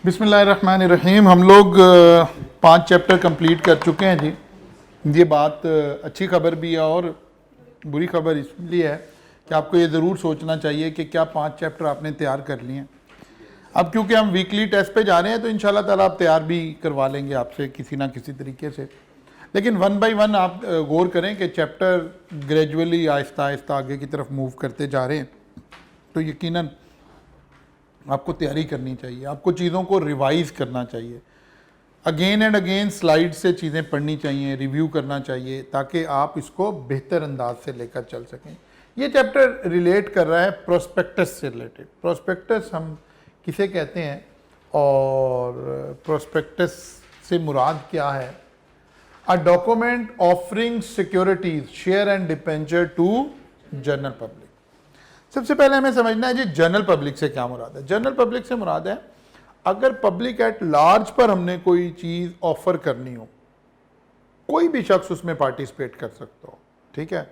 बिस्मिल्लाहिर्रहमानिर्रहीम। हम लोग 5 चैप्टर कंप्लीट कर चुके हैं जी। ये बात अच्छी खबर भी है और बुरी खबर इसलिए है कि आपको ये ज़रूर सोचना चाहिए कि क्या 5 चैप्टर आपने तैयार कर लिए हैं। अब क्योंकि हम वीकली टेस्ट पे जा रहे हैं तो इंशाल्लाह ताला आप तैयार भी करवा लेंगे आपसे किसी ना किसी तरीके से, लेकिन 1 बाय 1 आप गौर करें कि चैप्टर ग्रेजुअली आहिस्ता आहिस्ता आगे की तरफ मूव करते जा रहे हैं, तो यकीनन आपको तैयारी करनी चाहिए, आपको चीज़ों को रिवाइज़ करना चाहिए, अगेन एंड अगेन स्लाइड से चीज़ें पढ़नी चाहिए, रिव्यू करना चाहिए ताकि आप इसको बेहतर अंदाज से लेकर चल सकें। ये चैप्टर रिलेट कर रहा है प्रोस्पेक्टस से रिलेटेड। प्रोस्पेक्टस हम किसे कहते हैं और प्रोस्पेक्टस से मुराद क्या है? A document offering securities, share and debenture to general public. सबसे पहले हमें समझना है जी जनरल पब्लिक से क्या मुराद है। जनरल पब्लिक से मुराद है अगर पब्लिक एट लार्ज पर हमने कोई चीज़ ऑफर करनी हो, कोई भी शख्स उसमें पार्टिसिपेट कर सकता हो, ठीक है,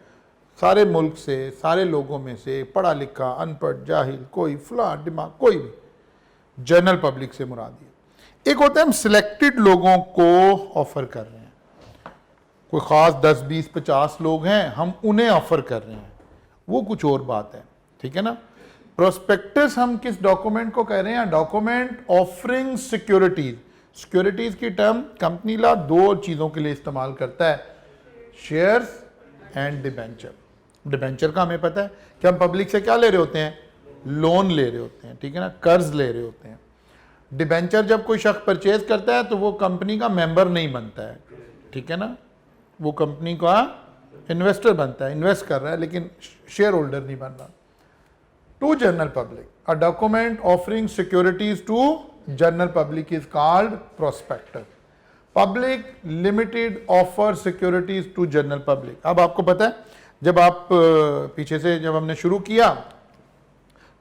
सारे मुल्क से, सारे लोगों में से, पढ़ा लिखा, अनपढ़, जाहिल, कोई फला दिमाग, कोई भी, जनरल पब्लिक से मुराद है। एक होता है हम सिलेक्टेड लोगों को ऑफर कर रहे हैं, कोई ख़ास 10, 20, 50 लोग हैं, हम उन्हें ऑफर कर रहे हैं, वो कुछ और बात है, ठीक है ना। प्रोस्पेक्टस हम किस डॉक्यूमेंट को कह रहे हैं? Document offering securities. सिक्योरिटीज की टर्म कंपनी लॉ 2 चीज़ों के लिए इस्तेमाल करता है, शेयर्स एंड डिबेंचर। डिबेंचर का हमें पता है कि हम पब्लिक से क्या ले रहे होते हैं? लोन ले रहे होते हैं, ठीक है ना, कर्ज ले रहे होते हैं। डिबेंचर जब कोई शख्स परचेज करता है तो वो कंपनी का मेंबर नहीं बनता है, ठीक है ना, वो कंपनी का इन्वेस्टर बनता है, इन्वेस्ट कर रहा है लेकिन शेयर होल्डर नहीं बन रहा। To general public, a document offering securities to general public is called prospectus. Public limited offer securities to general public. अब आपको पता है जब आप पीछे से जब हमने शुरू किया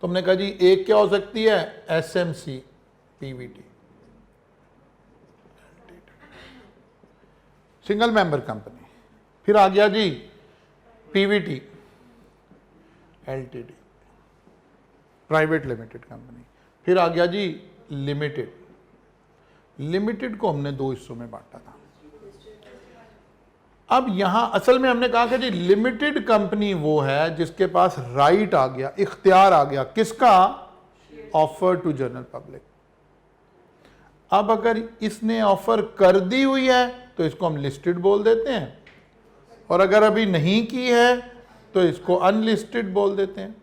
तो हमने कहा जी एक क्या हो सकती है? SMC PVT, single member company. फिर आ गया जी PVT LTD, private limited company. फिर आ गया जी लिमिटेड। लिमिटेड को हमने 2 हिस्सों में बांटा था। अब यहां असल में हमने कहा कि जी लिमिटेड कंपनी वो है जिसके पास राइट आ गया, इख्तियार आ गया, किसका? Offer to general public. अब अगर इसने ऑफर कर दी हुई है तो इसको हम लिस्टेड बोल देते हैं, और अगर अभी नहीं की है तो इसको अनलिस्टेड बोल देते हैं।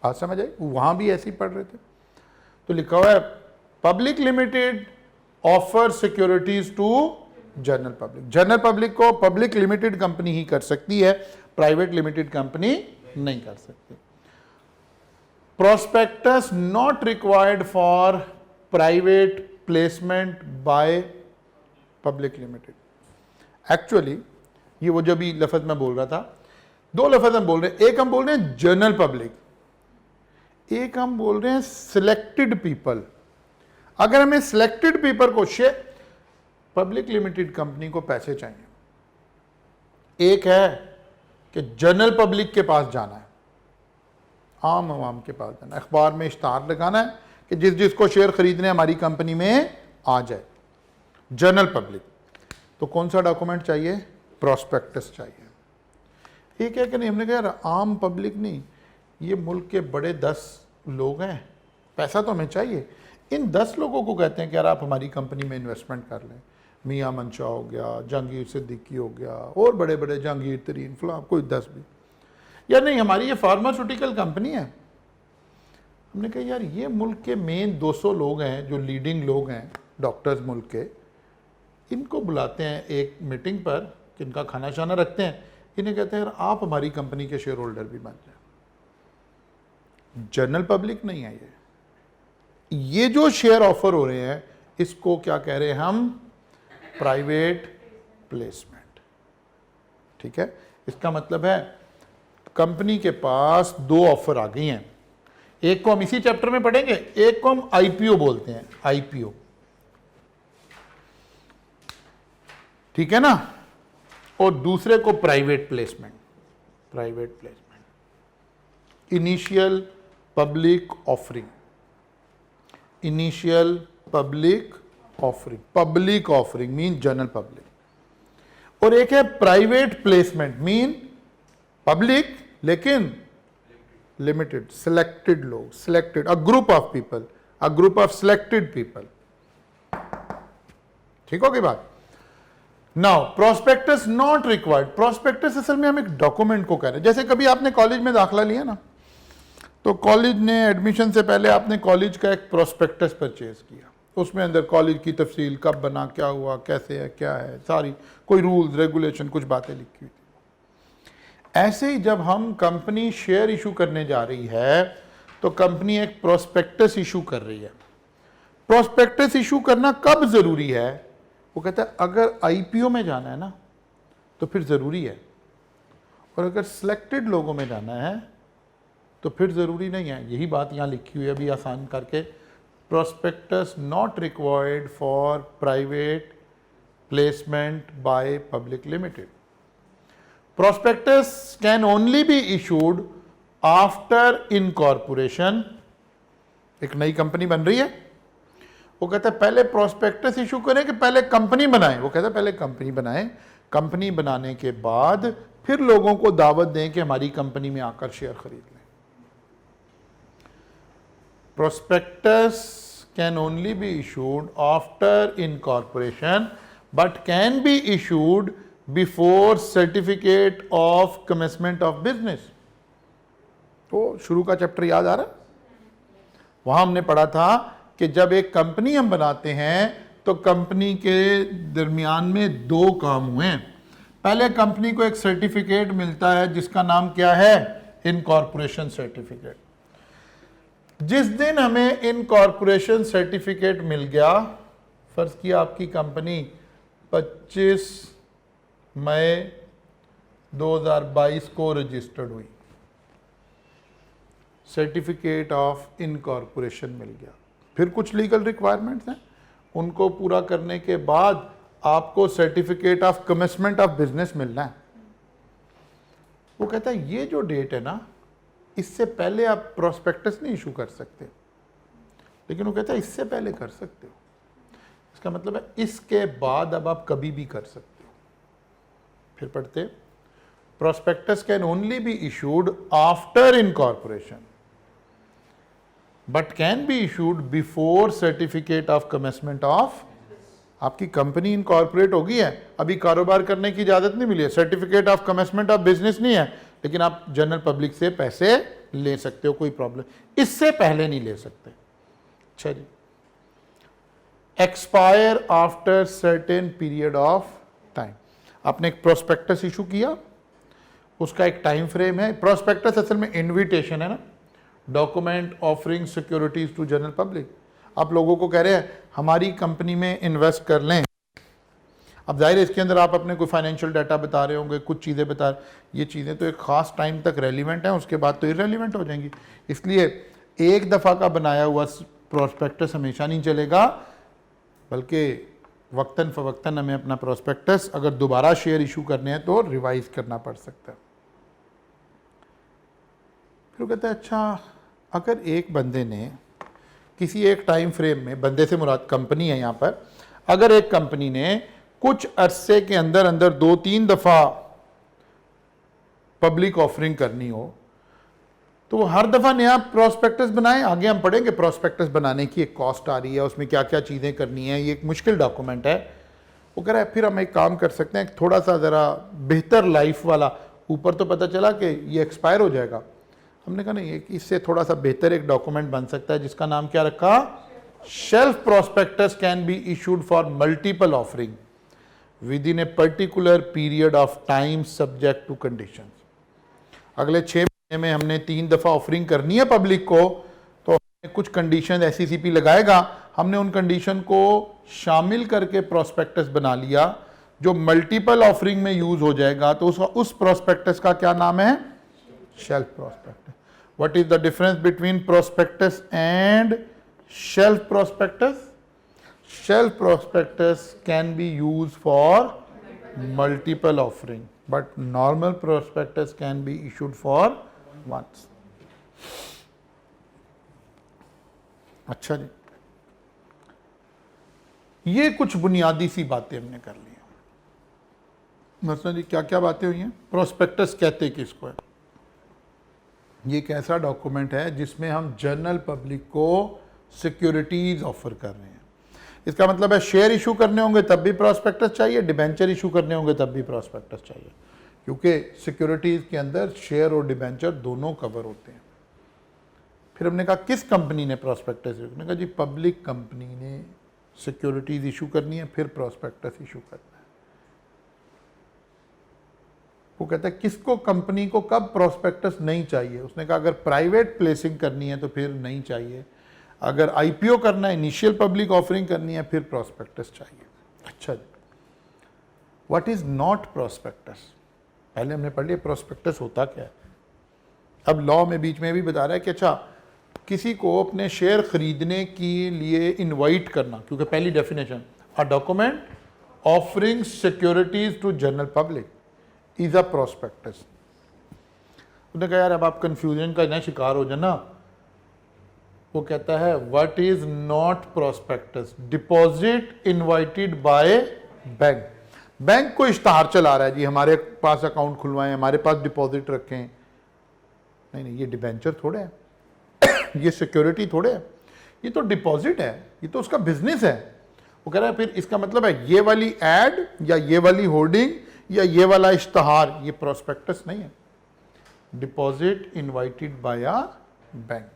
बात समझ आई? वहां भी ऐसे ही पढ़ रहे थे तो लिखा हुआ है public limited offer securities to general public. General public को पब्लिक लिमिटेड कंपनी ही कर सकती है, प्राइवेट लिमिटेड कंपनी नहीं कर सकती। Prospectus not required for private placement by public limited. Actually ये वो जो भी लफ्ज मैं बोल रहा था, 2 लफ्ज हम बोल रहे हैं। एक हम बोल रहे हैं जनरल पब्लिक, एक हम बोल रहे हैं सिलेक्टेड पीपल। अगर हमें सिलेक्टेड पीपल को शेयर, पब्लिक लिमिटेड कंपनी को पैसे चाहिए। एक है कि जनरल पब्लिक के पास जाना है, आम आवाम के पास जाना है, अखबार में इश्तार लगाना है कि जिस जिसको शेयर खरीदने हमारी कंपनी में आ जाए, जनरल पब्लिक। तो कौन सा डॉक्यूमेंट चाहिए? प्रोस्पेक्टस चाहिए। एक है कि नहीं, हमने कहा आम पब्लिक नहीं, ये मुल्क के बड़े 10 लोग हैं, पैसा तो हमें चाहिए। इन 10 लोगों को कहते हैं कि यार आप हमारी कंपनी में इन्वेस्टमेंट कर लें। मियां मंशा हो गया, जहांगीर सिद्दीकी हो गया, और बड़े बड़े जहांगीर तरीन फला, कोई 10 भी। या नहीं, हमारी ये फार्मास्यूटिकल कंपनी है। हमने कहा यार ये मुल्क के मेन 200 लोग हैं जो लीडिंग लोग हैं, डॉक्टर्स मुल्क के, इनको बुलाते हैं एक मीटिंग पर, इनका खाना शाना रखते हैं, इन्हें कहते हैं यार आप हमारी कंपनी के शेयर होल्डर भी बन जाए। जनरल पब्लिक नहीं है ये जो शेयर ऑफर हो रहे हैं इसको क्या कह रहे हैं हम? प्राइवेट प्लेसमेंट, ठीक है। इसका मतलब है कंपनी के पास 2 ऑफर आ गई हैं। एक को हम इसी चैप्टर में पढ़ेंगे, एक को हम आईपीओ बोलते हैं, आईपीओ, ठीक है ना, और दूसरे को private placement. Private placement, initial public offering, initial public offering, public offering mean general public, और एक है प्राइवेट प्लेसमेंट मीन पब्लिक लेकिन लिमिटेड, सिलेक्टेड लोग, selected, a group of people, a group of selected people. ठीक होगी बात। Now prospectus not required, prospectus असल में हम एक डॉक्यूमेंट को कह रहे हैं। जैसे कभी आपने कॉलेज में दाखिला लिया ना, तो कॉलेज ने एडमिशन से पहले आपने कॉलेज का एक प्रोस्पेक्टस परचेज किया, उसमें अंदर कॉलेज की तफसील, कब बना, क्या हुआ, कैसे है, क्या है, सारी कोई रूल्स रेगुलेशन कुछ बातें लिखी हुई थी। ऐसे ही जब हम कंपनी शेयर इशू करने जा रही है तो कंपनी एक प्रोस्पेक्टस इशू कर रही है। प्रोस्पेक्टस इशू करना कब जरूरी है? वो कहता है अगर आईपीओ में जाना है ना तो फिर ज़रूरी है, और अगर सिलेक्टेड लोगों में जाना है तो फिर ज़रूरी नहीं है। यही बात यहाँ लिखी हुई है अभी आसान करके, prospectus not required for private placement by public limited. Prospectus can only be issued after incorporation. एक नई कंपनी बन रही है, वो कहता है पहले प्रोस्पेक्टस इशू करें कि पहले कंपनी बनाएं? वो कहता है पहले कंपनी बनाएं, कंपनी बनाने के बाद फिर लोगों को दावत दें कि हमारी कंपनी में आकर शेयर खरीद लें। Prospectus can only be issued after incorporation but can be issued before certificate of commencement of business. तो शुरू का चैप्टर याद आ रहा है? वहां हमने पढ़ा था कि जब एक कंपनी हम बनाते हैं तो कंपनी के दरमियान में दो काम हुए हैं। पहले कंपनी को एक सर्टिफिकेट मिलता है जिसका नाम क्या है? Incorporation certificate. जिस दिन हमें इनकॉर्पोरेशन सर्टिफिकेट मिल गया, फर्ज किया आपकी कंपनी 25 मई 2022 को रजिस्टर्ड हुई, सर्टिफिकेट ऑफ इनकॉर्पोरेशन मिल गया। फिर कुछ लीगल रिक्वायरमेंट्स हैं, उनको पूरा करने के बाद आपको certificate of commencement of business मिलना है। वो कहता है ये जो डेट है ना, इससे पहले आप प्रोस्पेक्टस नहीं इशू कर सकते, लेकिन वो कहता है इससे पहले कर सकते हो। इसका मतलब है इसके बाद अब आप कभी भी कर सकते हो। फिर पढ़ते, prospectus can only be issued after incorporation but can be issued before certificate of commencement of. आपकी कंपनी इनकॉर्पोरेट हो गई है, अभी कारोबार करने की इजाजत नहीं मिली है, certificate of commencement of business नहीं है, लेकिन आप जनरल पब्लिक से पैसे ले सकते हो, कोई प्रॉब्लम, इससे पहले नहीं ले सकते। अच्छा जी, expire after certain period of time. आपने एक प्रोस्पेक्टस इशू किया, उसका एक टाइम फ्रेम है। प्रोस्पेक्टस असल में इन्विटेशन है ना, document offering securities to general public. आप लोगों को कह रहे हैं हमारी कंपनी में इन्वेस्ट कर लें। अब जाहिर है इसके अंदर आप अपने कोई फाइनेंशियल डाटा बता रहे होंगे, कुछ चीज़ें बता, ये चीज़ें तो एक ख़ास टाइम तक रेलिवेंट हैं, उसके बाद तो इरेलीवेंट हो जाएंगी। इसलिए एक दफ़ा का बनाया हुआ प्रोस्पेक्टस हमेशा नहीं चलेगा, बल्कि वक्तन फ़वक्तन हमें अपना प्रोस्पेक्टस अगर दोबारा शेयर इशू करने हैं तो रिवाइज करना पड़ सकता है। फिर कहता है अच्छा, अगर एक बंदे ने किसी एक टाइम फ्रेम में, बंदे से मुराद कंपनी है यहाँ पर, अगर एक कंपनी ने कुछ अरसे के अंदर अंदर 2-3 दफ़ा पब्लिक ऑफरिंग करनी हो तो वो हर दफ़ा नया प्रोस्पेक्टस बनाए। आगे हम पढ़ेंगे प्रोस्पेक्टस बनाने की एक कॉस्ट आ रही है, उसमें क्या क्या चीज़ें करनी है, ये एक मुश्किल डॉक्यूमेंट है। वो कह रहा है फिर हम एक काम कर सकते हैं, थोड़ा सा ज़रा बेहतर लाइफ वाला, ऊपर तो पता चला कि ये एक्सपायर हो जाएगा, हमने कहा नहीं, इससे थोड़ा सा बेहतर एक डॉक्यूमेंट बन सकता है, जिसका नाम क्या रखा? Shelf prospectus can be issued for multiple offering with in a particular period of time subject to conditions. अगले 6 महीने में हमने 3 दफ़ा ऑफरिंग करनी है पब्लिक को, तो हमने कुछ कंडीशन SECP लगाएगा, हमने उन कंडीशन को शामिल करके प्रोस्पेक्टस बना लिया जो मल्टीपल ऑफरिंग में यूज हो जाएगा, तो उस प्रोस्पेक्टस का क्या नाम है? Shelf prospectus. What is the difference between prospectus and shelf prospectus? Shelf prospectus can be used for multiple offering, but normal prospectus can be issued for once. अच्छा जी, ये कुछ बुनियादी सी बातें हमने कर ली हैं। मसलन जी क्या क्या बातें हुई हैं। प्रोस्पेक्टस कहते किसको है? ये एक ऐसा डॉक्यूमेंट है जिसमें हम जनरल पब्लिक को सिक्योरिटीज ऑफर कर रहे हैं। इसका मतलब है शेयर इशू करने होंगे तब भी प्रोस्पेक्टस चाहिए, डिबेंचर इशू करने होंगे तब भी प्रोस्पेक्टस चाहिए, क्योंकि सिक्योरिटीज के अंदर शेयर और डिबेंचर दोनों कवर होते हैं। फिर हमने कहा किस कंपनी ने प्रोस्पेक्टस इशू? हमने कहा जी पब्लिक कंपनी ने सिक्योरिटीज इशू करनी है, फिर प्रोस्पेक्टस इशू करना है। वो कहता है किसको, कंपनी को कब प्रोस्पेक्टस नहीं चाहिए? उसने कहा अगर प्राइवेट प्लेसिंग करनी है तो फिर नहीं चाहिए, अगर आईपीओ करना है, इनिशियल पब्लिक ऑफरिंग करनी है, फिर प्रोस्पेक्टस चाहिए। अच्छा जी, व्हाट इज नॉट प्रोस्पेक्टस? पहले हमने पढ़ लिया प्रोस्पेक्टस होता क्या है। अब लॉ में बीच में भी बता रहा है कि अच्छा किसी को अपने शेयर खरीदने के लिए इनवाइट करना, क्योंकि पहली definition a document offering securities to general public is a prospectus. उन्होंने कहा यार अब आप कंफ्यूजन का ना शिकार हो जाना। वो कहता है what is not prospectus? Deposit invited by bank. Bank को इश्तहार चला रहा है जी हमारे पास अकाउंट खुलवाएं, हमारे पास डिपॉजिट रखें। नहीं नहीं, ये डिबेंचर थोड़े है, ये सिक्योरिटी थोड़े है, ये तो डिपॉजिट है, ये तो उसका बिजनेस है। वो कह रहा है फिर इसका मतलब है ये वाली एड या ये वाली होर्डिंग या ये वाला इश्तहार ये प्रोस्पेक्टस नहीं है। Deposit invited bye a bank.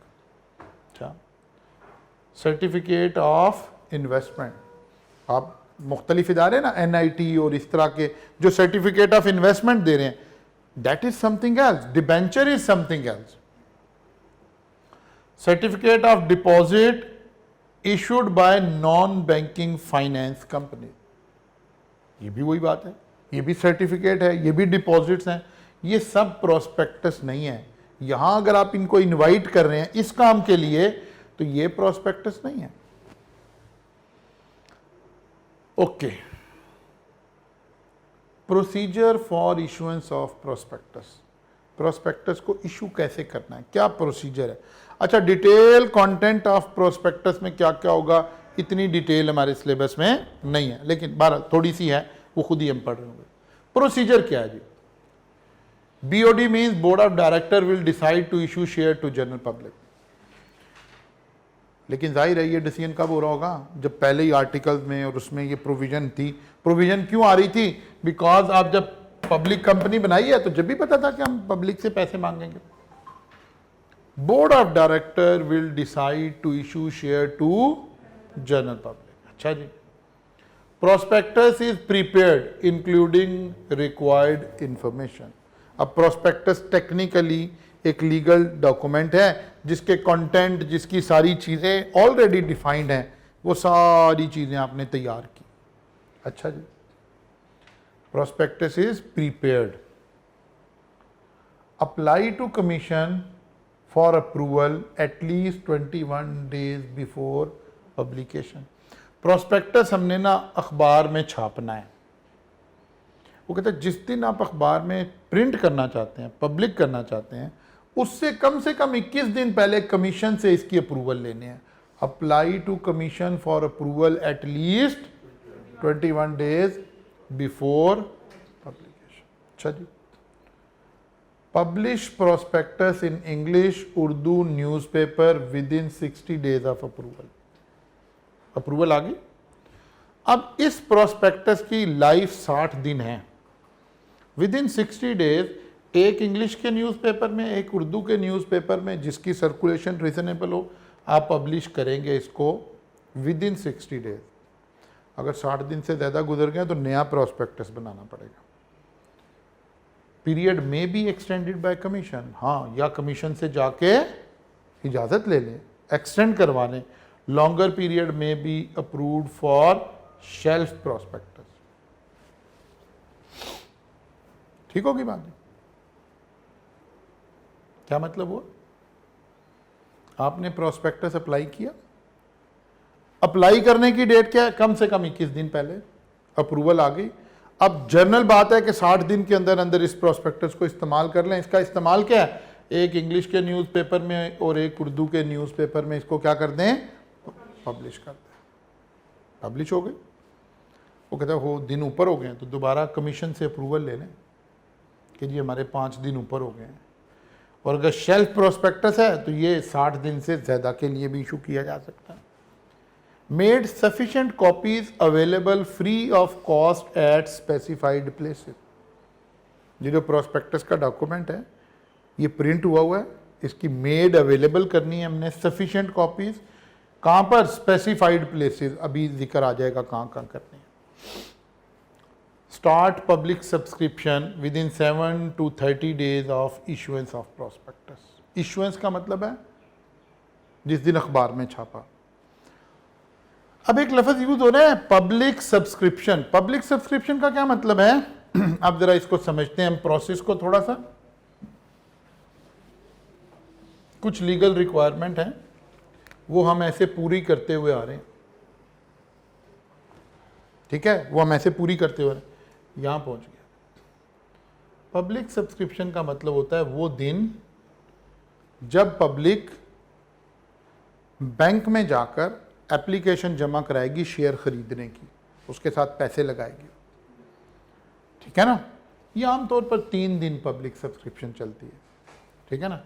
अच्छा, सर्टिफिकेट ऑफ इन्वेस्टमेंट, आप मुख्तलिफ इदारे ना NIT और इस तरह के जो सर्टिफिकेट ऑफ इन्वेस्टमेंट दे रहे हैं, that is something else, debenture is something else. Certificate of deposit issued by non banking finance company, ये भी वही बात है, ये भी सर्टिफिकेट है, ये भी डिपॉजिट्स हैं, ये सब प्रोस्पेक्टस नहीं है। यहां अगर आप इनको इनवाइट कर रहे हैं इस काम के लिए तो ये प्रोस्पेक्टस नहीं है। Okay, procedure for issuance of prospectus. Prospectus को इशू कैसे करना है, क्या प्रोसीजर है? अच्छा, डिटेल कंटेंट ऑफ प्रोस्पेक्टस में क्या क्या होगा इतनी डिटेल हमारे सिलेबस में नहीं है, लेकिन 12 थोड़ी सी है, वो खुद ही हम पढ़ रहे होंगे। प्रोसीजर क्या है जी? BOD means board of director will decide to issue share to general public. लेकिन जाहिर है ये डिसीजन कब हो रहा होगा? जब पहले ही आर्टिकल में और उसमें ये प्रोविजन थी। प्रोविजन क्यों आ रही थी? बिकॉज आप जब पब्लिक कंपनी बनाई है तो जब भी पता था कि हम पब्लिक से पैसे मांगेंगे। Board of director will decide to issue share to general public. अच्छा जी, prospectus is prepared including required information. अब प्रोस्पेक्टस टेक्निकली एक लीगल डॉक्यूमेंट है जिसके कंटेंट, जिसकी सारी चीज़ें ऑलरेडी डिफाइंड हैं, वो सारी चीज़ें आपने तैयार की। अच्छा जी, prospectus is prepared, apply to commission for approval at least 21 days before publication. Prospectus हमने ना अखबार में छापना है। वो कहते हैं जिस दिन आप अखबार में प्रिंट करना चाहते हैं, पब्लिक करना चाहते हैं, उससे कम से कम 21 दिन पहले कमीशन से इसकी अप्रूवल लेने हैं। Apply to commission for approval at least 21 days before publication. अच्छा जी, publish prospectus in English Urdu newspaper within 60 days of approval. Approval आ गई। अब इस प्रोस्पेक्टस की लाइफ 60 दिन है। विद इन 60 डेज एक इंग्लिश के न्यूज़पेपर में, एक उर्दू के न्यूज़पेपर में, जिसकी सर्कुलेशन रीजनेबल हो, आप पब्लिश करेंगे इसको विद इन 60 डेज। अगर 60 दिन से ज़्यादा गुजर गए तो नया प्रोस्पेक्टस बनाना पड़ेगा। पीरियड में बी एक्सटेंडेड बाय कमीशन, हाँ, या कमीशन से जाके इजाज़त ले लें, एक्सटेंड करवा लें। लॉन्गर पीरियड में be approved for shelf prospectus. ठीक होगी बात? क्या मतलब हुआ? आपने प्रोस्पेक्टस अप्लाई किया, अप्लाई करने की डेट क्या है? कम से कम 21 दिन पहले। अप्रूवल आ गई। अब जनरल बात है कि 60 दिन के अंदर अंदर इस प्रोस्पेक्टस को इस्तेमाल कर लें। इसका इस्तेमाल क्या है? एक इंग्लिश के न्यूज़पेपर में और एक उर्दू के न्यूज़पेपर में इसको क्या कर दें? पब्लिश कर दें। पब्लिश हो गए। वो कहता है हो दिन ऊपर हो गए हैं तो दोबारा कमीशन से अप्रूवल ले लें कि जी हमारे 5 दिन ऊपर हो गए हैं। और अगर शेल्फ प्रोस्पेक्टस है तो ये 60 दिन से ज़्यादा के लिए भी इशू किया जा सकता है। Made sufficient copies available free of cost at specified places. ये जो प्रोस्पेक्टस का डॉक्यूमेंट है ये प्रिंट हुआ है, इसकी मेड अवेलेबल करनी है हमने सफिशिएंट कॉपीज। कहाँ पर? स्पेसिफाइड प्लेसेस, अभी जिक्र आ जाएगा कहाँ कहाँ करनी है। Start public subscription with in 7 to 30 days of issuance of prospectus. Issuance का मतलब है जिस दिन अखबार में छापा। अब एक लफ्ज यूज हो रहा है पब्लिक सब्सक्रिप्शन। पब्लिक सब्सक्रिप्शन का क्या मतलब है? अब जरा इसको समझते हैं हम प्रोसेस को थोड़ा सा। कुछ लीगल रिक्वायरमेंट है वो हम ऐसे पूरी करते हुए आ रहे हैं, ठीक है, वो हम ऐसे पूरी करते हुए यहां पहुंच गया। पब्लिक सब्सक्रिप्शन का मतलब होता है वो दिन जब पब्लिक बैंक में जाकर एप्लीकेशन जमा कराएगी शेयर खरीदने की, उसके साथ पैसे लगाएगी, ठीक है ना। ये आमतौर पर 3 दिन पब्लिक सब्सक्रिप्शन चलती है, ठीक है ना।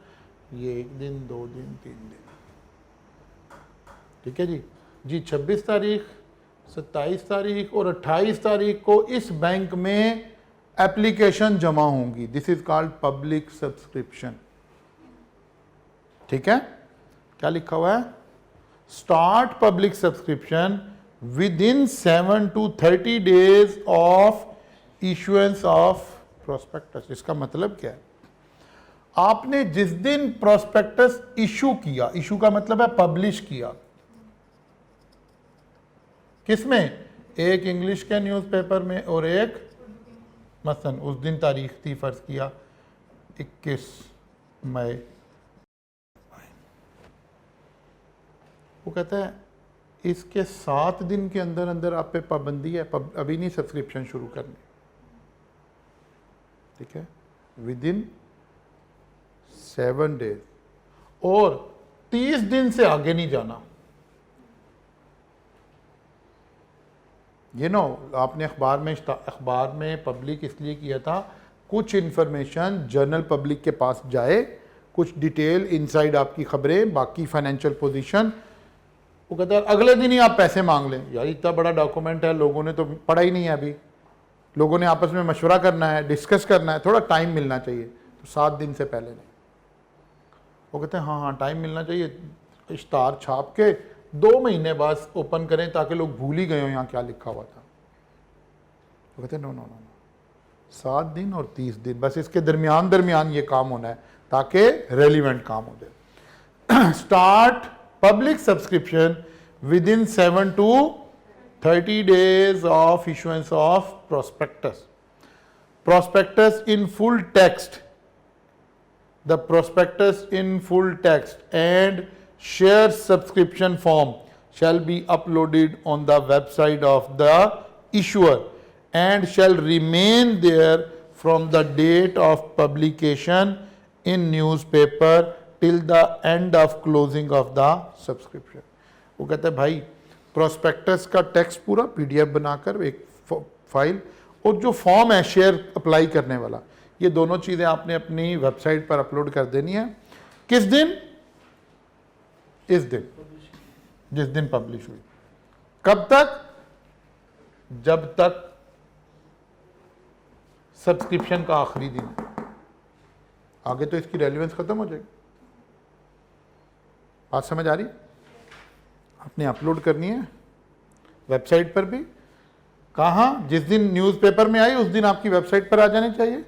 ये 1 दिन, 2 दिन, 3 दिन, ठीक है जी। 26 तारीख, 27 तारीख और 28 तारीख को इस बैंक में एप्लीकेशन जमा होंगी। This is called public subscription, ठीक है। क्या लिखा हुआ है? Start public subscription with in 7 to 30 days of issuance of prospectus. इसका मतलब क्या है? आपने जिस दिन प्रोस्पेक्टस इशू किया, इशू का मतलब है पब्लिश किया, किसमें? एक इंग्लिश के न्यूज़पेपर में और एक मसलन उस दिन तारीख थी फर्ज किया 21 मई। वो कहता है इसके 7 दिन के अंदर अंदर आप पे पाबंदी है, अभी नहीं सब्सक्रिप्शन शुरू करनी, ठीक है, विद इन 7 days और 30 दिन से आगे नहीं जाना। ये नो आपने अखबार में पब्लिक इसलिए किया था कुछ इंफॉर्मेशन जनरल पब्लिक के पास जाए, कुछ डिटेल इनसाइड आपकी खबरें, बाकी फाइनेंशियल पोजीशन। वो कहता है अगले दिन ही आप पैसे मांग लें। यार इतना बड़ा डॉक्यूमेंट है, लोगों ने तो पढ़ा ही नहीं है, अभी लोगों ने आपस में मशवरा करना है, डिस्कस करना है, थोड़ा टाइम मिलना चाहिए। तो 7 दिन से पहले नहीं। वो कहते हैं हाँ हाँ टाइम मिलना चाहिए, इश्तार छाप के 2 महीने बाद ओपन करें ताकि लोग भूल ही गए हो यहाँ क्या लिखा हुआ था। वो कहते हैं नो नो नो, 7 दिन और 30 दिन, बस इसके दरमियान ये काम होना है ताकि रेलिवेंट काम हो जाए। Start public subscription with in 7 to 30 days of issuance of prospectus. Prospectus in full text, the prospectus in full text and share subscription form shall be uploaded on the website of the issuer and shall remain there from the date of publication in newspaper till the end of closing of the subscription। वो कहता है भाई prospectus का text पूरा PDF बनाकर एक file और जो फॉर्म है शेयर अप्लाई करने वाला, ये दोनों चीज़ें आपने अपनी वेबसाइट पर अपलोड कर देनी है। किस दिन? इस दिन जिस दिन पब्लिश हुई। कब तक? जब तक सब्सक्रिप्शन का आखिरी दिन है। आगे तो इसकी रेलेवेंस खत्म हो जाएगी। बात समझ आ रही? आपने अपलोड करनी है वेबसाइट पर भी। कहाँ? जिस दिन न्यूज़पेपर में आई उस दिन आपकी वेबसाइट पर आ जानी चाहिए।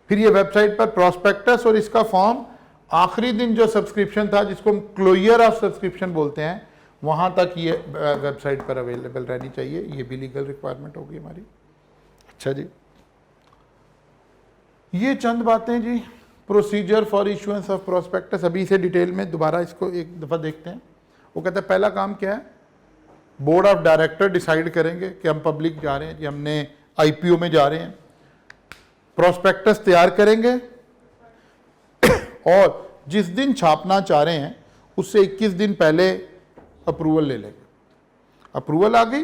फिर ये वेबसाइट पर प्रोस्पेक्टस और इसका फॉर्म आखिरी दिन जो सब्सक्रिप्शन था जिसको हम क्लोजर ऑफ सब्सक्रिप्शन बोलते हैं, वहाँ तक ये वेबसाइट पर अवेलेबल रहनी चाहिए। ये भी लीगल रिक्वायरमेंट होगी हमारी। अच्छा जी, ये चंद बातें जी procedure for issuance of prospectus. अभी इसे डिटेल में दोबारा इसको एक दफ़ा देखते हैं। वो कहता है पहला काम क्या है? बोर्ड ऑफ डायरेक्टर डिसाइड करेंगे कि हम पब्लिक जा रहे हैं, कि हमने IPO में जा रहे हैं। प्रोस्पेक्टस तैयार करेंगे और जिस दिन छापना चाह रहे हैं उससे 21 दिन पहले अप्रूवल ले लेंगे। अप्रूवल आ गई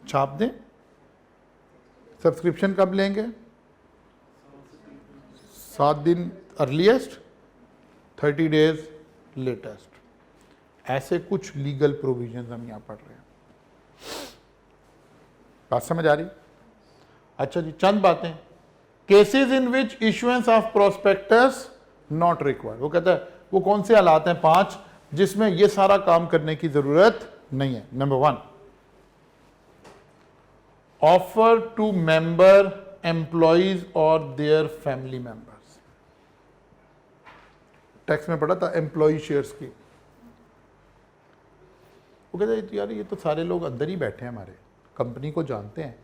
छाप दें। सब्सक्रिप्शन कब लेंगे? 7 दिन अर्लीस्ट, 30 डेज लेटेस्ट। ऐसे कुछ लीगल प्रोविजंस हम यहाँ पढ़ रहे हैं। बात समझ आ रही? अच्छा जी, चंद बातें। Cases in which issuance of prospectus not required, वो कहता है वो कौन से हालात हैं 5 जिसमें ये सारा काम करने की जरूरत नहीं है। Number 1, offer to member employees और देयर फैमिली मेंबर्स। टैक्स में पढ़ा था एम्प्लॉय शेयर्स की। वो कहते हैं यार ये तो सारे लोग अंदर ही बैठे हैं, हमारे कंपनी को जानते हैं,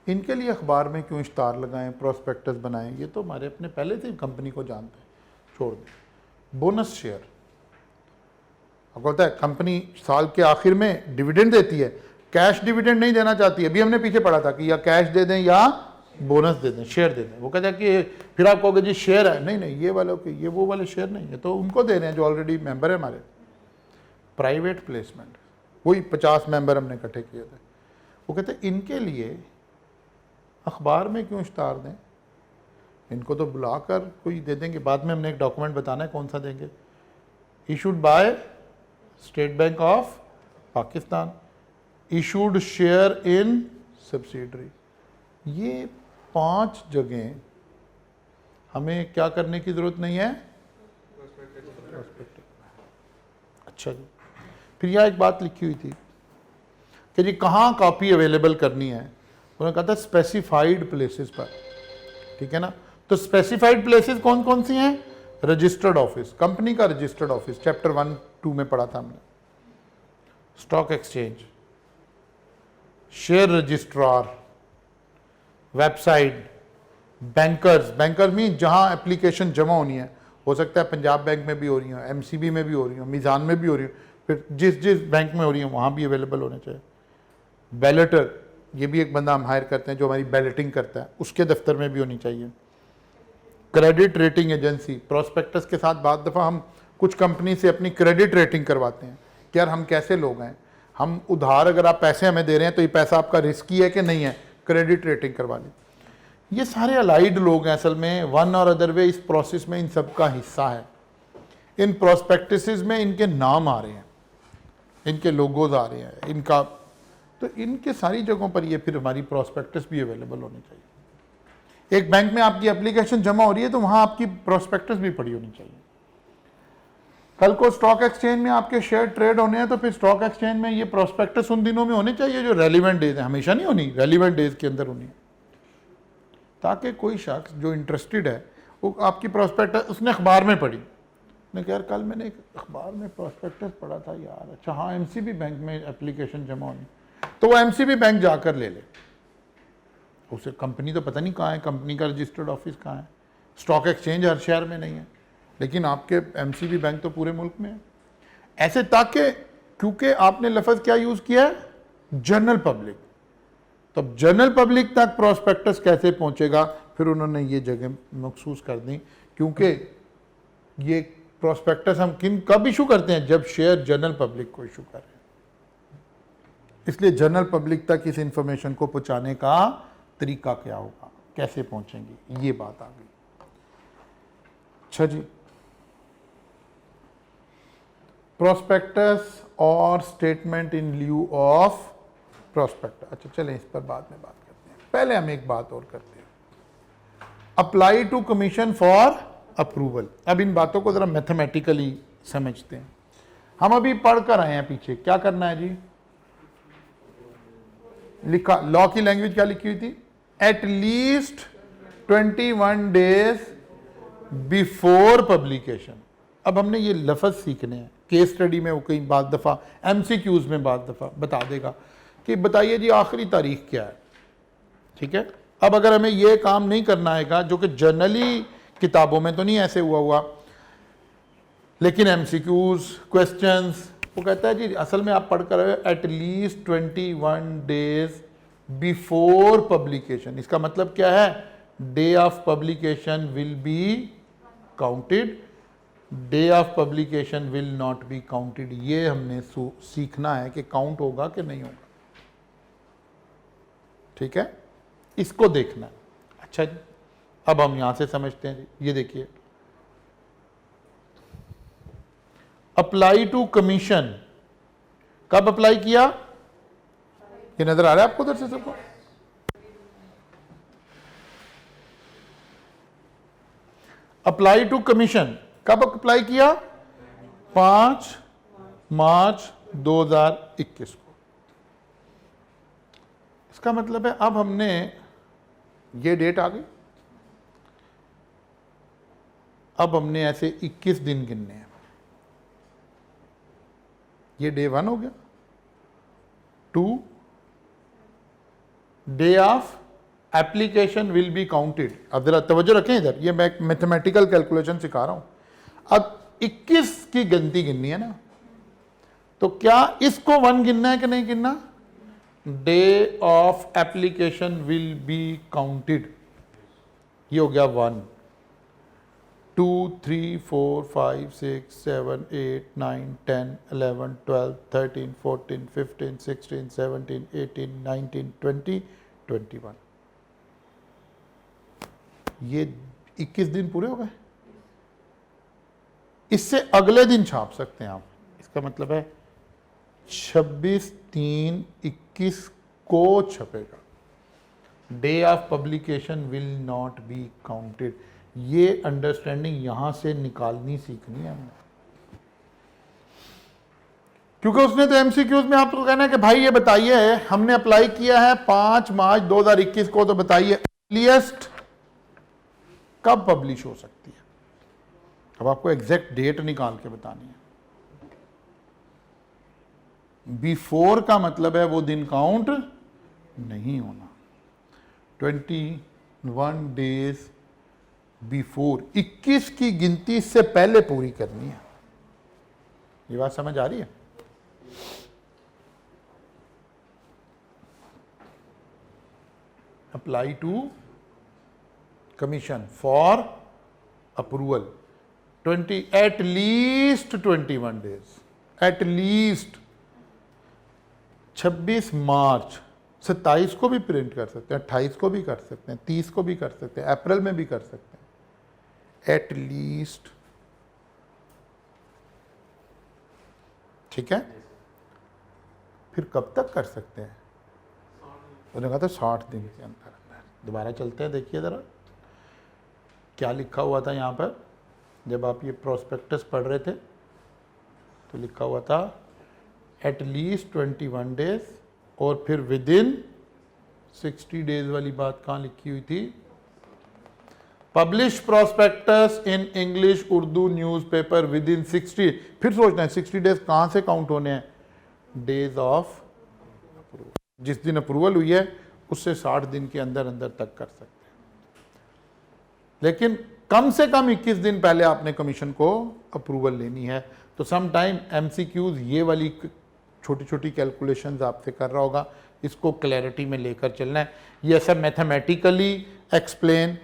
इनके लिए अखबार में क्यों इश्तार लगाएं, प्रोस्पेक्टस बनाएं, ये तो हमारे अपने पहले से ही कंपनी को जानते हैं, छोड़ दें। बोनस शेयर, आपको पता है कंपनी साल के आखिर में डिविडेंड देती है, कैश डिविडेंड नहीं देना चाहती है। अभी हमने पीछे पढ़ा था कि या कैश दे दें या बोनस दे दें, शेयर दे दें। वो कहता है कि फिर आप कहोगे जी शेयर है, नहीं नहीं ये वालों के, ये वो वाले शेयर नहीं है, तो उनको दे रहे हैं जो ऑलरेडी मेंबर है हमारे। प्राइवेट प्लेसमेंट, वही 50 मेंबर हमने इकट्ठे किए थे। वो कहते हैं इनके लिए अखबार में क्यों इश्तार दें, इनको तो बुलाकर कोई दे देंगे। बाद में हमने एक डॉक्यूमेंट बताना है कौन सा देंगे। Issued by state bank of Pakistan, issued share in subsidiary. ये 5 जगह हमें क्या करने की जरूरत नहीं है। अच्छा जी, फिर यहाँ एक बात लिखी हुई थी कि जी कहाँ कॉपी अवेलेबल करनी है। उन्होंने कहा था स्पेसिफाइड प्लेसेस पर, ठीक है ना। तो स्पेसिफाइड प्लेसेस कौन कौन सी हैं? रजिस्टर्ड ऑफिस, कंपनी का रजिस्टर्ड ऑफिस, चैप्टर 1-2 में पढ़ा था हमने। Stock exchange, share registrar, website, bankers, banker mean जहां एप्लीकेशन जमा होनी है, हो सकता है पंजाब बैंक में भी हो रही हो, एमसीबी में भी हो रही हो, मीज़ान में भी हो रही हो, फिर जिस जिस बैंक में हो रही है वहाँ भी अवेलेबल होने चाहिए। बैलेटर, ये भी एक बंदा हम हायर करते हैं जो हमारी बैलेटिंग करता है, उसके दफ्तर में भी होनी चाहिए। क्रेडिट रेटिंग एजेंसी, प्रोस्पेक्टस के साथ बाद दफ़ा हम कुछ कंपनी से अपनी क्रेडिट रेटिंग करवाते हैं कि यार हम कैसे लोग हैं, हम उधार अगर आप पैसे हमें दे रहे हैं तो ये पैसा आपका रिस्की है कि नहीं है, क्रेडिट रेटिंग करवा ली। ये सारे अलाइड लोग हैं असल में, वन और अदर वे इस प्रोसेस में इन सब का हिस्सा है। इन प्रोस्पेक्टसेस में इनके नाम आ रहे हैं, इनके लोगोज आ रहे हैं, इनका, तो इनके सारी जगहों पर ये फिर हमारी प्रोस्पेक्टस भी अवेलेबल होनी चाहिए। एक बैंक में आपकी एप्लीकेशन जमा हो रही है तो वहाँ आपकी प्रोस्पेक्टस भी पड़ी होनी चाहिए। कल को स्टॉक एक्सचेंज में आपके शेयर ट्रेड होने हैं तो फिर स्टॉक एक्सचेंज में ये प्रोस्पेक्टस उन दिनों में होने चाहिए जो रेलिवेंट डेज है, हमेशा नहीं होनी, रेलिवेंट डेज के अंदर होनी, ताकि कोई शख्स जो इंटरेस्टेड है वो आपकी प्रोस्पेक्टस उसने अखबार में पढ़ी, मैं कह यार कल मैंने एक अखबार में प्रोस्पेक्टस पढ़ा था यार, अच्छा हाँ एमसीबी बैंक में एप्लीकेशन जमा होनी, तो वो एमसीबी बैंक जाकर ले ले। उसे कंपनी तो पता नहीं कहाँ है, कंपनी का रजिस्टर्ड ऑफिस कहाँ है, स्टॉक एक्सचेंज हर शहर में नहीं है, लेकिन आपके एमसीबी बैंक तो पूरे मुल्क में है। ऐसे ताकि, क्योंकि आपने लफ्ज़ क्या यूज़ किया है, जनरल पब्लिक, तो जनरल पब्लिक तक प्रोस्पेक्टस कैसे पहुंचेगा, फिर उन्होंने ये जगह मखसूस कर दी। क्योंकि ये प्रोस्पेक्टस हम किन कब इशू करते हैं, जब शेयर जनरल पब्लिक को इशू कर रहे हैं, इसलिए जनरल पब्लिक तक इस इंफॉर्मेशन को पहुंचाने का तरीका क्या होगा, कैसे पहुंचेंगे, ये बात आ गई। अच्छा जी, प्रोस्पेक्टस और statement in lieu of prospectus. अच्छा चलें इस पर बाद में बात करते हैं, पहले हम एक बात और करते हैं, apply to commission for approval. अब इन बातों को जरा मैथमेटिकली समझते हैं। हम अभी पढ़ कर आए हैं पीछे, क्या करना है जी, लिखा, लॉ की लैंग्वेज क्या लिखी हुई थी, eight least 21 days before publication. अब हमने ये लफ्ज़ सीखने हैं, केस स्टडी में वो कई बाद दफ़ा एमसीक्यूज में बाद दफ़ा बता देगा कि बताइए जी आखिरी तारीख क्या है, ठीक है। अब अगर हमें ये काम नहीं करना है, जो कि जनरली किताबों में तो नहीं ऐसे हुआ, लेकिन एमसीक्यूज क्वेश्चंस, वो कहता है जी असल में आप पढ़ कर eight least 21 days before publication. इसका मतलब क्या है, day of publication will be counted, day of publication will not be counted. ये हमने सीखना है कि काउंट होगा कि नहीं होगा। ठीक है, इसको देखना है। अच्छा जी, अब हम यहां से समझते हैं जी। ये देखिए, अप्लाई टू कमीशन कब अप्लाई किया, ये नजर आ रहा है आपको उधर से सबको? अप्लाई टू कमीशन कब अप्लाई किया, 5 मार्च 2021 को। इसका मतलब है अब हमने, ये डेट आ गई, अब हमने ऐसे 21 दिन गिनने हैं। ये डे 1 हो गया, 2 day of application will be counted. अब जरा तवज्जो रखें इधर, ये मैं मैथमेटिकल कैलकुलेशन सिखा रहा हूं। अब 21 की गिनती गिननी है ना, तो क्या इसको 1 गिनना है कि नहीं गिनना? Day of application will be counted, ये हो गया 1, 2 3 4 5 6 7 8 9 10 11 12 13 14 15 16 17 18 19 20 21। ये 21 दिन पूरे हो गए। इससे अगले दिन छाप सकते हैं आप। इसका मतलब है 26/3/21 को छपेगा। Day of publication will not be counted. ये अंडरस्टैंडिंग यहां से निकालनी सीखनी है हमने, क्योंकि उसने तो एमसीक्यूज में आपको कहना है कि भाई ये बताइए, हमने अप्लाई किया है 5 मार्च 2021 को, तो बताइए अर्लीस्ट कब पब्लिश हो सकती है। अब आपको एग्जैक्ट डेट निकाल के बतानी है। बिफोर का मतलब है वो दिन काउंट नहीं होना। 21 डेज बिफोर, 21 की गिनती से पहले पूरी करनी है। ये बात समझ आ रही है? Apply to commission for approval 20 at least 21 days, at least 26 March. 27 को भी प्रिंट कर सकते हैं, 28 को भी कर सकते हैं, 30 को भी कर सकते हैं, अप्रैल में भी कर सकते हैं। एट लीस्ट, ठीक है। फिर कब तक कर सकते हैं? उन्होंने कहा था 60 दिन के अंदर अंदर। दोबारा चलते हैं, देखिए ज़रा क्या लिखा हुआ था यहाँ पर। जब आप ये प्रोस्पेक्टस पढ़ रहे थे तो लिखा हुआ था एट लीस्ट 21 डेज, और फिर विद इन 60 डेज वाली बात कहाँ लिखी हुई थी? Publish prospectus in English Urdu newspaper within 60। फिर सोचना है 60 डेज कहाँ से काउंट होने हैं? Days of approval. जिस दिन अप्रूवल हुई है उससे 60 दिन के अंदर अंदर तक कर सकते हैं, लेकिन कम से कम 21 दिन पहले आपने कमीशन को अप्रूवल लेनी है। तो सम टाइम एमसीक्यूज ये वाली छोटी छोटी कैलकुलेशंस आपसे कर रहा होगा, इसको क्लैरिटी में लेकर चलना है। ये सब मैथमेटिकली एक्सप्लेन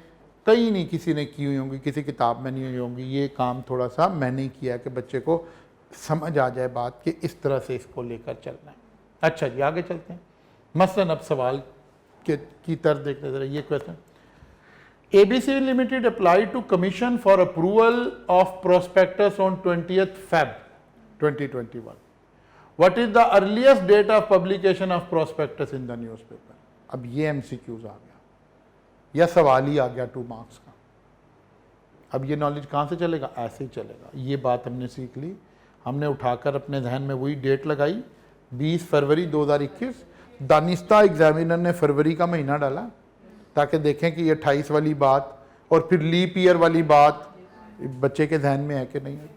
कहीं नहीं किसी ने की हुई होंगी, किसी किताब में नहीं हुई होंगी। ये काम थोड़ा सा मैंने किया कि बच्चे को समझ आ जाए बात कि इस तरह से इसको लेकर चलना है। अच्छा जी, आगे चलते हैं। मसलन अब सवाल की तरफ देखते जरा। ये question, ABC Limited applied to Commission for approval of prospectus on 20th Feb 2021. What is the earliest date of publication of prospectus in the newspaper? अब ये MCQs आ गया, या सवाल ही आ गया 2 मार्क्स का। अब ये नॉलेज कहाँ से चलेगा? ऐसे ही चलेगा। ये बात हमने सीख ली, हमने उठाकर अपने जहन में वही डेट लगाई 20 फरवरी 2021। दानिस्ता एग्जामिनर ने फरवरी का महीना डाला ताकि देखें कि ये 28 वाली बात और फिर लीप ईयर वाली बात बच्चे के जहन में है कि नहीं है।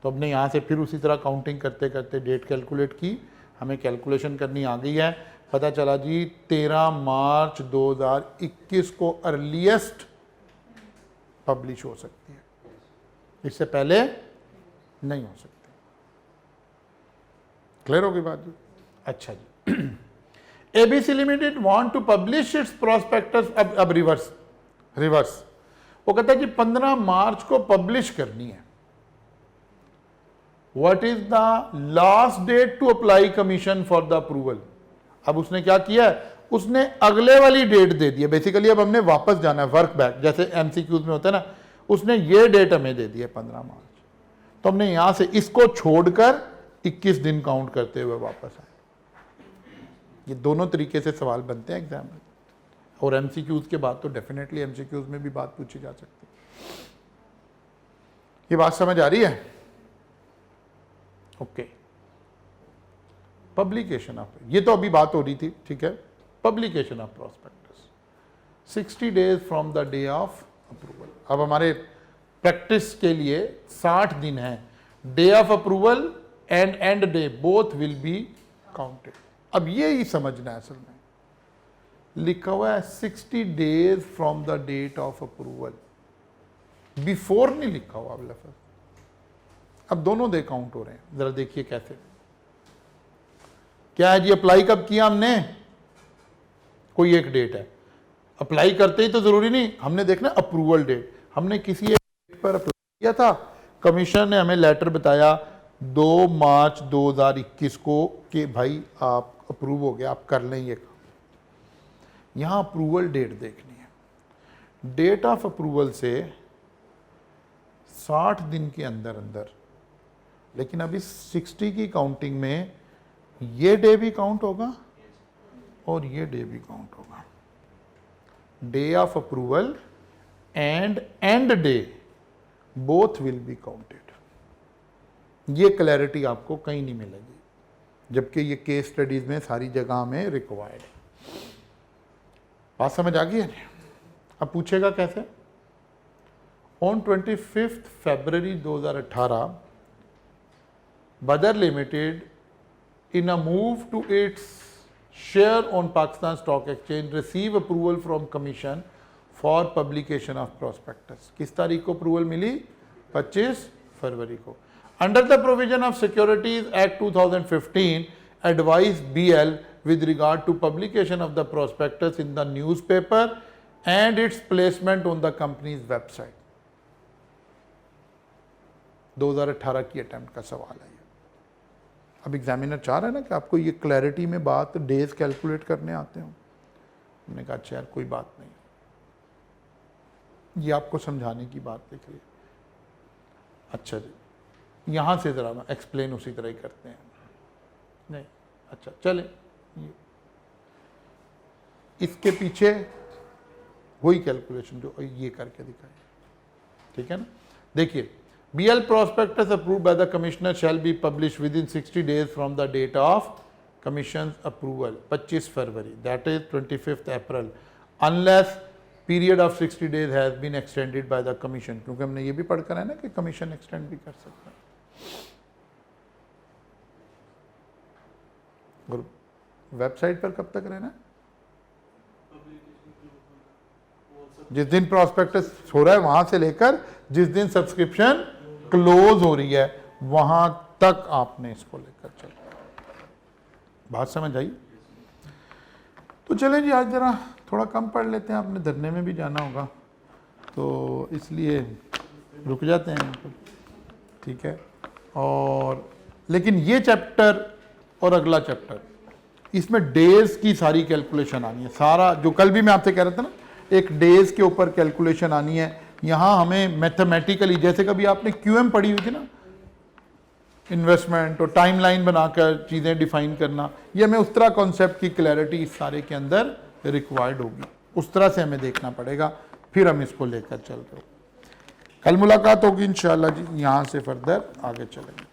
तो हमने यहाँ से फिर उसी तरह काउंटिंग करते करते डेट कैलकुलेट की, हमें कैलकुलेशन करनी आ गई है। पता चला जी 13 मार्च 2021 को अर्लीस्ट पब्लिश हो सकती है, इससे पहले नहीं हो सकती। क्लियर होगी बात जी? अच्छा जी। ABC Limited want to publish its prospectus। अब रिवर्स वो कहता है कि 15 मार्च को पब्लिश करनी है। What is the last date to apply commission for the approval? अब उसने क्या किया है, उसने अगले वाली डेट दे दी है। बेसिकली अब हमने वापस जाना है, वर्क बैक, जैसे एमसीक्यूज में होता है ना, उसने ये डेट हमें दे दी है 15 मार्च, तो हमने यहां से इसको छोड़कर 21 दिन काउंट करते हुए वापस आए। ये दोनों तरीके से सवाल बनते हैं एग्जाम में, और एमसीक्यूज के बाद तो डेफिनेटली एमसीक्यूज में भी बात पूछी जा सकती है। ये बात समझ आ रही है? ओके। पब्लिकेशन ऑफ, ये तो अभी बात हो रही थी, ठीक है। Publication of prospectus 60 days from the day of approval. अब हमारे प्रैक्टिस के लिए 60 दिन है, day of approval and and day both will be counted. अब ये ही समझना है, असल में लिखा हुआ है 60 days from the date of approval, before नहीं लिखा हुआ लफ्ज़। अब दोनों डे काउंट हो रहे हैं, जरा देखिए कैसे। क्या है जी, अप्लाई कब किया हमने, कोई एक डेट है, अप्लाई करते ही तो जरूरी नहीं, हमने देखना अप्रूवल डेट। हमने किसी एक डेट पर अप्लाई किया था, कमीशन ने हमें लेटर बताया 2 मार्च 2021 को कि भाई आप अप्रूव हो गया, आप कर लें ये काम। यहां अप्रूवल डेट देखनी है। डेट ऑफ अप्रूवल से 60 दिन के अंदर अंदर, लेकिन अभी 60 की काउंटिंग में ये डे भी काउंट होगा और ये डे भी काउंट होगा। Day of approval and and day both will be counted. ये क्लैरिटी आपको कहीं नहीं मिलेगी, जबकि ये केस स्टडीज में सारी जगह में रिक्वायर्ड है। बात समझ आ गई है? अब पूछेगा कैसे। ऑन 25 फरवरी 2018 बदर limited in a move to its share on Pakistan Stock Exchange receive approval from Commission for publication of prospectus। किस तारीख को अप्रूवल मिली? 25 फरवरी को। Under the provision of Securities Act 2015 advise BL with regard to publication of the prospectus in the newspaper and its placement on the company's website। 2018 की attempt का सवाल है। अब examiner चाह रहा है ना कि आपको ये क्लैरिटी में बात डेज कैलकुलेट करने आते हो। हमने कहा अच्छा यार कोई बात नहीं, ये आपको समझाने की बात लिख रही है। अच्छा जी, यहाँ से ज़रा एक्सप्लेन उसी तरह ही करते हैं। नहीं अच्छा चले, इसके पीछे वही कैलकुलेशन जो ये करके दिखाए, ठीक है ना। देखिए, BL prospectus approved by the commissioner shall be published within 60 days from the date of commission's approval, 25 February, that is 25th April, unless period of 60 days has been extended by the commission। क्योंकि हमने ये भी पढ़कर है ना कि commission extend भी कर सकता है। वेबसाइट पर कब तक रहना? जिस दिन प्रोस्पेक्टस हो रहा है वहां से लेकर जिस दिन सब्सक्रिप्शन क्लोज हो रही है वहां तक आपने इसको लेकर चलना। बात समझ आई? तो चलें जी, आज जरा थोड़ा कम पढ़ लेते हैं, आपने धरने में भी जाना होगा तो इसलिए रुक जाते हैं, ठीक है। और लेकिन ये चैप्टर और अगला चैप्टर, इसमें डेज की सारी कैलकुलेशन आनी है। सारा जो कल भी मैं आपसे कह रहा था ना, एक डेज के ऊपर कैलकुलेशन आनी है। यहाँ हमें मैथमेटिकली, जैसे कभी आपने क्यूएम पढ़ी हुई थी ना, इन्वेस्टमेंट और टाइमलाइन बनाकर चीज़ें डिफाइन करना, ये हमें उस तरह कॉन्सेप्ट की क्लैरिटी इस सारे के अंदर रिक्वायर्ड होगी। उस तरह से हमें देखना पड़ेगा, फिर हम इसको लेकर चल रहे हो। कल मुलाकात होगी इंशाल्लाह जी, यहाँ से फर्दर आगे चलेंगे।